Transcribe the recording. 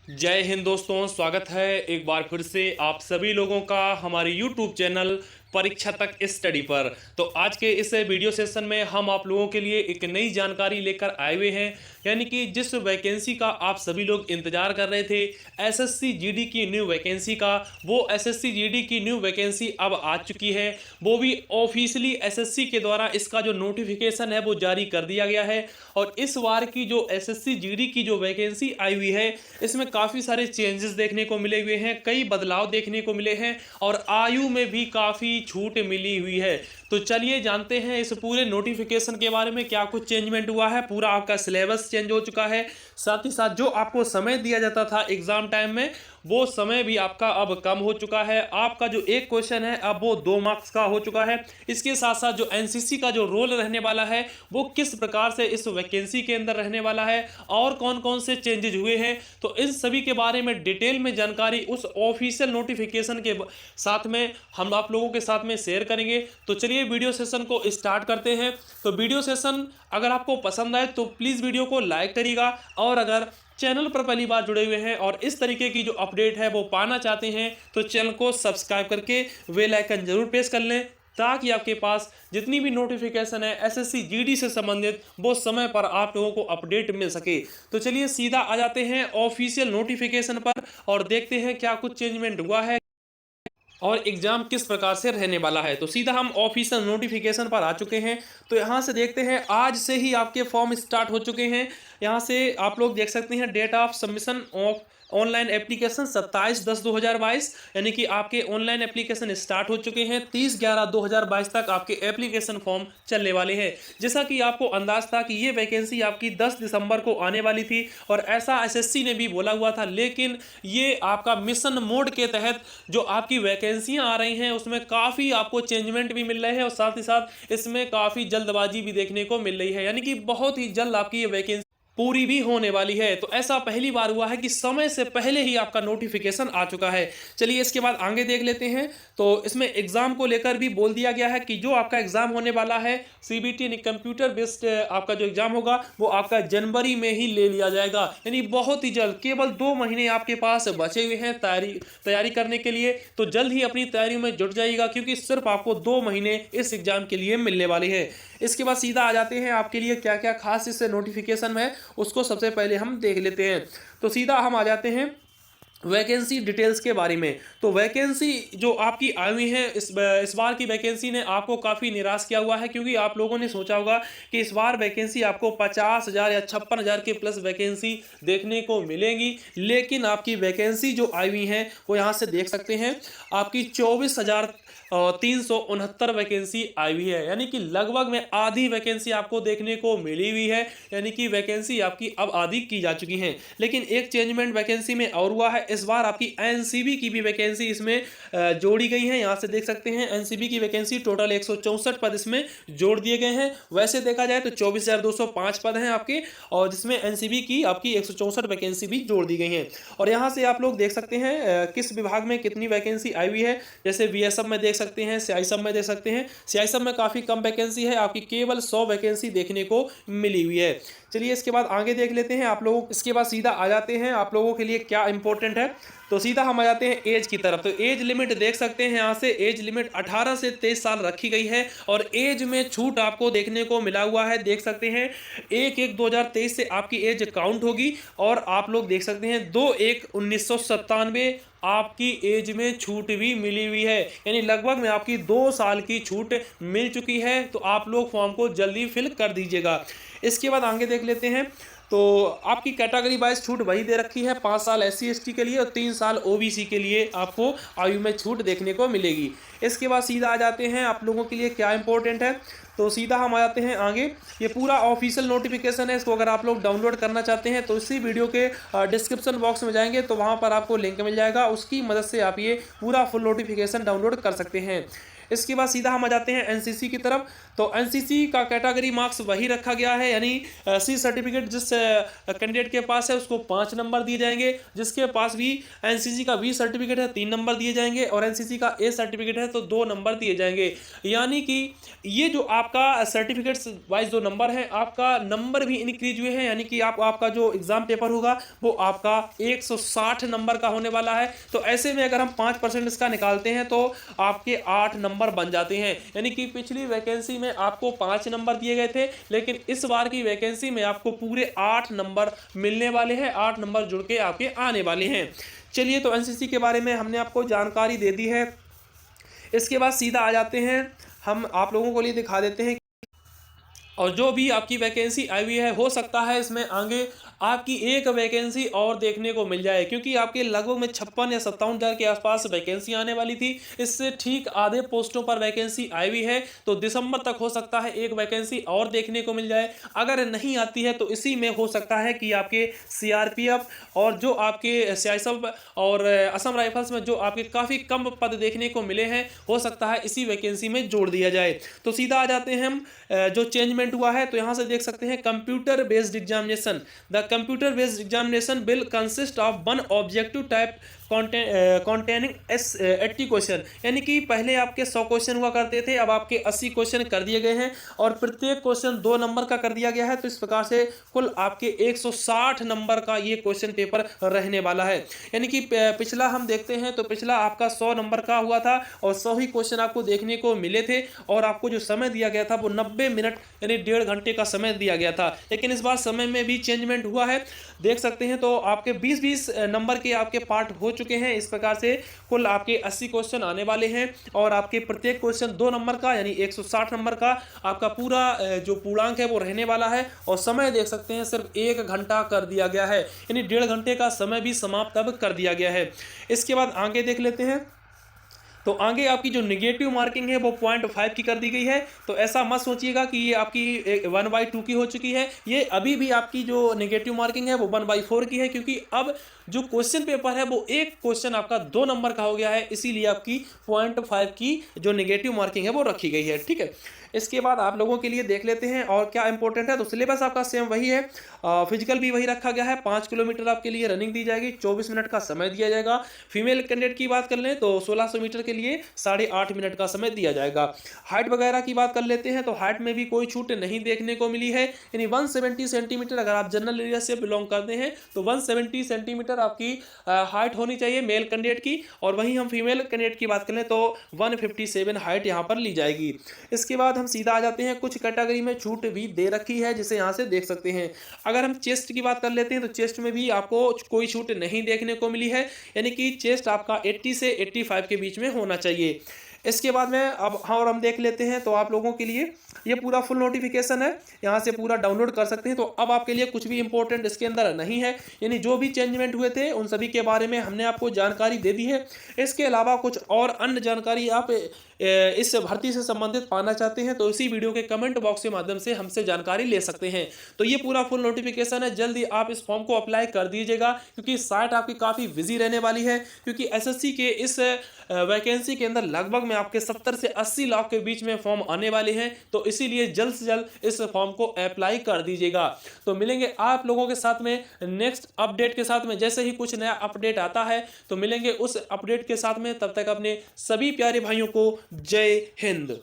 जय हिंद दोस्तों, स्वागत है एक बार फिर से आप सभी लोगों का हमारे YouTube चैनल परीक्षा तक स्टडी पर। तो आज के इस वीडियो सेशन में हम आप लोगों के लिए एक नई जानकारी लेकर आए हुए हैं, यानी कि जिस वैकेंसी का आप सभी लोग इंतजार कर रहे थे, एसएससी जीडी की न्यू वैकेंसी का, वो एसएससी जीडी की न्यू वैकेंसी अब आ चुकी है। वो भी ऑफिशियली एसएससी के द्वारा इसका जो नोटिफिकेशन है वो जारी कर दिया गया है। और इस बार की जो एसएससी जीडी की जो वैकेंसी आई हुई है, इसमें काफ़ी सारे चेंजेस देखने को मिले हुए हैं, कई बदलाव देखने को मिले हैं और आयु में भी काफ़ी छूट मिली हुई है। तो चलिए जानते हैं इस पूरे नोटिफिकेशन के बारे में, क्या कुछ चेंजमेंट हुआ है। पूरा आपका सिलेबस चेंज हो चुका है, साथ ही साथ जो आपको समय दिया जाता था एग्जाम टाइम में, वो समय भी आपका अब कम हो चुका है। आपका जो एक क्वेश्चन है अब वो 2 मार्क्स का हो चुका है। इसके साथ साथ जो एनसीसी का जो रोल रहने वाला है वो किस प्रकार से इस वैकेंसी के अंदर रहने वाला है और कौन कौन से चेंजेज हुए हैं, तो इन सभी के बारे में डिटेल में जानकारी उस ऑफिशियल नोटिफिकेशन के साथ में हम आप लोगों के साथ में शेयर करेंगे। तो चलिए वीडियो सेशन को स्टार्ट करते हैं। तो वीडियो सेशन अगर आपको पसंद आए तो प्लीज़ वीडियो को लाइक करिएगा, और अगर चैनल पर पहली बार जुड़े हुए हैं और इस तरीके की जो अपडेट है वो पाना चाहते हैं तो चैनल को सब्सक्राइब करके बेल आइकन जरूर प्रेस कर लें, ताकि आपके पास जितनी भी नोटिफिकेशन है एसएससी जीडी से संबंधित वो समय पर आप लोगों को अपडेट मिल सके। तो चलिए सीधा आ जाते हैं ऑफिशियल नोटिफिकेशन पर और देखते हैं क्या कुछ चेंजमेंट हुआ है और एग्जाम किस प्रकार से रहने वाला है। तो सीधा हम ऑफिशियल नोटिफिकेशन पर आ चुके हैं। तो यहाँ से देखते हैं, आज से ही आपके फॉर्म स्टार्ट हो चुके हैं। यहाँ से आप लोग देख सकते हैं date of submission of online application 27/10/2022, यानी कि आपके ऑनलाइन एप्लीकेशन स्टार्ट हो चुके हैं। 30/11/2022 तक आपके एप्लीकेशन फॉर्म चलने वाले हैं। जैसा कि आपको अंदाज था कि ये वैकेंसी आपकी 10 दिसंबर को आने वाली थी और ऐसा एसएससी ने भी बोला हुआ था, लेकिन ये आपका मिशन मोड के तहत जो आपकी वैकेंसियां आ रही हैं उसमें काफ़ी आपको चेंजमेंट भी मिल रहे हैं और साथ ही साथ इसमें काफ़ी जल्दबाजी भी देखने को मिल रही है, यानी कि बहुत ही जल्द आपकी ये वैकेंसी पूरी भी होने वाली है। तो ऐसा पहली बार हुआ है कि समय से पहले ही आपका नोटिफिकेशन आ चुका है। चलिए इसके बाद आगे देख लेते हैं। तो इसमें एग्जाम को लेकर भी बोल दिया गया है कि जो आपका एग्जाम होने वाला है सीबीटी यानी कंप्यूटर बेस्ड आपका जो एग्जाम होगा वो आपका जनवरी में ही ले लिया जाएगा, यानी बहुत ही जल्द। केवल 2 महीने आपके पास बचे हुए हैं तैयारी करने के लिए। तो जल्द ही अपनी तैयारी में जुट जाइएगा, क्योंकि सिर्फ आपको 2 महीने इस एग्जाम के लिए मिलने वाले हैं। इसके बाद सीधा आ जाते हैं आपके लिए क्या क्या खास इस नोटिफिकेशन है, उसको सबसे पहले हम देख लेते हैं। तो सीधा हम आ जाते हैं वैकेंसी डिटेल्स के बारे में। तो वैकेंसी जो आपकी आई हुई है इस बार की वैकेंसी ने आपको काफ़ी निराश किया हुआ है, क्योंकि आप लोगों ने सोचा होगा कि इस बार वैकेंसी आपको 50,000 या 56,000 के प्लस वैकेंसी देखने को मिलेगी, लेकिन आपकी वैकेंसी जो आई हुई है वो यहाँ से देख सकते हैं, आपकी 24,369 वैकेंसी आई हुई है, यानी कि लगभग में आधी वैकेंसी आपको देखने को मिली हुई है, यानी कि वैकेंसी आपकी अब आधी की जा चुकी हैं। लेकिन एक चेंजमेंट वैकेंसी में और हुआ है, इस बार आपकी एनसीबी की भी वैकेंसी इसमें जोड़ी गई है। यहाँ से देख सकते हैं एनसीबी की वैकेंसी टोटल 164 पद इसमें जोड़ दिए गए हैं। वैसे देखा जाए तो 24,205 पद हैं आपके, और जिसमें एनसीबी की आपकी 164 वैकेंसी भी जोड़ दी गई हैं। और यहाँ से आप लोग देख सकते हैं किस विभाग में कितनी वैकेंसी आई हुई है। जैसे बीएसएफ में देख सकते हैं, सीआईएसएफ में देख सकते हैं। सीआईएसएफ में काफ़ी कम वैकेंसी है, आपकी केवल 100 वैकेंसी देखने को मिली हुई है। चलिए इसके बाद आगे देख लेते हैं आप लोग। इसके बाद सीधा आ जाते हैं आप लोगों के लिए क्या इंपॉर्टेंट है। तो सीधा हम आ जाते हैं एज की तरफ। तो एज लिमिट देख सकते हैं, यहाँ से एज लिमिट 18 से 23 साल रखी गई है और एज में छूट आपको देखने को मिला हुआ है। देख सकते हैं 1/1/2023 से आपकी एज काउंट होगी, और आप लोग देख सकते हैं 2/1/1997 आपकी एज में छूट भी मिली हुई है, यानी लगभग में आपकी 2 साल की छूट मिल चुकी है। तो आप लोग फॉर्म को जल्दी फिल कर दीजिएगा। इसके बाद आगे देख लेते हैं। तो आपकी कैटेगरी वाइज छूट वही दे रखी है, 5 साल SC ST के लिए और 3 साल OBC के लिए आपको आयु में छूट देखने को मिलेगी। इसके बाद सीधा आ जाते हैं आप लोगों के लिए क्या इंपॉर्टेंट है। तो सीधा हम आ जाते हैं आगे। ये पूरा ऑफिशियल नोटिफिकेशन है, इसको अगर आप लोग डाउनलोड करना चाहते हैं तो इसी वीडियो के डिस्क्रिप्शन बॉक्स में जाएंगे तो वहाँ पर आपको लिंक मिल जाएगा, उसकी मदद से आप ये पूरा फुल नोटिफिकेशन डाउनलोड कर सकते हैं। इसके बाद सीधा हम आ जाते हैं एनसीसी की तरफ। तो एनसीसी का कैटेगरी मार्क्स वही रखा गया है, यानी सी सर्टिफिकेट जिस कैंडिडेट के पास है उसको 5 नंबर दिए जाएंगे, जिसके पास भी एनसीसी का बी सर्टिफिकेट है 3 नंबर दिए जाएंगे, और एनसीसी का ए सर्टिफिकेट है तो 2 नंबर दिए जाएंगे। यानी कि ये जो आपका सर्टिफिकेट्स वाइज जो नंबर है, आपका नंबर भी इंक्रीज हुए हैं, यानी कि आपका जो एग्जाम पेपर होगा वो आपका 160 नंबर का होने वाला है। तो ऐसे में अगर हम 5% इसका निकालते हैं तो आपके 8 नंबर बन जाते हैं। यानी कि पिछली वैकेंसी में आपको 5 नंबर दिए गए थे, लेकिन इस बार की वैकेंसी में आपको पूरे 8 नंबर मिलने वाले हैं, 8 नंबर जुड़ के आपके आने वाले हैं। चलिए, तो एनसीसी के बारे में हमने आपको जानकारी दे दी है। इसके बाद सीधा आ जाते हैं, हम आप लोगों को लिए दिखा देते हैं, और जो भी आपकी वैकेंसी आई हुई है हो सकता है इसमें आगे आपकी एक वैकेंसी और देखने को मिल जाए, क्योंकि आपके लगभग में 56 या 57 हज़ार के आसपास वैकेंसी आने वाली थी। इससे ठीक आधे पोस्टों पर वैकेंसी आई हुई है, तो दिसंबर तक हो सकता है एक वैकेंसी और देखने को मिल जाए। अगर नहीं आती है तो इसी में हो सकता है कि आपके सीआरपीएफ और जो आपके सीआईएसएफ और असम राइफल्स में जो आपके काफ़ी कम पद देखने को मिले हैं, हो सकता है इसी वैकेंसी में जोड़ दिया जाए। तो सीधा आ जाते हैं हम जो चेंजमेंट हुआ है, तो यहाँ से देख सकते हैं computer based examination. The computer based examination will consist of one objective type containing 80 question. यानी कि पहले आपके 100 क्वेश्चन हुआ करते थे, अब आपके 80 क्वेश्चन कर दिए गए हैं, और प्रत्येक क्वेश्चन 2 नंबर का कर दिया गया है। तो इस प्रकार से कुल आपके 160 नंबर का ये क्वेश्चन पेपर रहने वाला है। यानी कि पिछला हम देखते हैं तो पिछला आपका 100 नंबर का हुआ था, और 100 ही क्वेश्चन आपको देखने को मिले थे, और आपको जो समय दिया गया था वो 90 मिनट यानी 1.5 घंटे का समय दिया गया था। लेकिन इस बार समय में भी चेंजमेंट हुआ है, देख सकते हैं। तो आपके 20-20 नंबर के आपके पार्ट हो चुके हैं। इस प्रकार से कुल आपके 80 क्वेश्चन आने वाले हैं, और आपके प्रत्येक क्वेश्चन 2 नंबर का यानी 160 नंबर का आपका पूरा जो पूर्णांक है वो रहने वाला है। और समय देख सकते हैं सिर्फ 1 घंटा कर दिया गया है, यानी 1.5 घंटे का समय भी समाप्त अब कर दिया गया है। इसके बाद आगे देख लेते हैं। तो आगे आपकी जो नेगेटिव मार्किंग है वो 0.5 की कर दी गई है। तो ऐसा मत सोचिएगा कि ये आपकी 1/2 की हो चुकी है। ये अभी भी आपकी जो नेगेटिव मार्किंग है वो 1/4 की है, क्योंकि अब जो क्वेश्चन पेपर है वो एक क्वेश्चन आपका 2 नंबर का हो गया है, इसीलिए आपकी 0.5 की जो नेगेटिव मार्किंग है वो रखी गई है। ठीक है, इसके बाद आप लोगों के लिए देख लेते हैं और क्या इंपॉर्टेंट है। तो सिलेबस आपका सेम वही है, फिजिकल भी वही रखा गया है। 5 किलोमीटर आपके लिए रनिंग दी जाएगी, 24 मिनट का समय दिया जाएगा। फीमेल कैंडिडेट की बात कर लें तो 1600 मीटर के लिए 8.5 मिनट का समय दिया जाएगा। हाइट वगैरह की बात कर लेते हैं तो हाइट में भी कोई छूट नहीं देखने को मिली है, यानी 170 सेंटीमीटर अगर आप जनरल एरिया से बिलोंग करते हैं तो 170 सेंटीमीटर आपकी हाइट होनी चाहिए मेल कैंडिडेट की, और वहीं हम फीमेल कैंडिडेट की बात करें तो 157 हाइट यहाँ पर ली जाएगी। इसके बाद हम सीधा आ जाते हैं, कुछ कैटेगरी में छूट भी दे रखी है जिसे यहाँ से देख सकते हैं। अगर हम चेस्ट की बात कर लेते हैं तो चेस्ट में भी आपको कोई छूट नहीं देखने को मिली है, यानी कि चेस्ट आपका 80 से 85 के बीच में होना चाहिए। इसके बाद में अब और हम देख लेते हैं, तो आप लोगों के लिए ये पूरा फुल नोटिफिकेशन है, यहाँ से पूरा डाउनलोड कर सकते हैं। तो अब आपके लिए कुछ भी इंपॉर्टेंट इसके अंदर नहीं है, यानी जो भी चेंजमेंट हुए थे उन सभी के बारे में हमने आपको जानकारी दे दी है। इसके अलावा कुछ और अन्य जानकारी आप इस भर्ती से संबंधित पाना चाहते हैं तो इसी वीडियो के कमेंट बॉक्स के माध्यम से हमसे जानकारी ले सकते हैं। तो ये पूरा फुल नोटिफिकेशन है, जल्दी आप इस फॉर्म को अप्लाई कर दीजिएगा, क्योंकि साइट आपकी काफ़ी बिजी रहने वाली है, क्योंकि एसएससी के इस वैकेंसी के अंदर लगभग में आपके 70 से 80 लाख के बीच में फॉर्म आने वाले हैं। तो इसीलिए जल्द से जल्द इस फॉर्म को अप्लाई कर दीजिएगा। तो मिलेंगे आप लोगों के साथ में नेक्स्ट अपडेट के साथ में, जैसे ही कुछ नया अपडेट आता है तो मिलेंगे उस अपडेट के साथ में। तब तक अपने सभी प्यारे भाइयों को जय हिंद।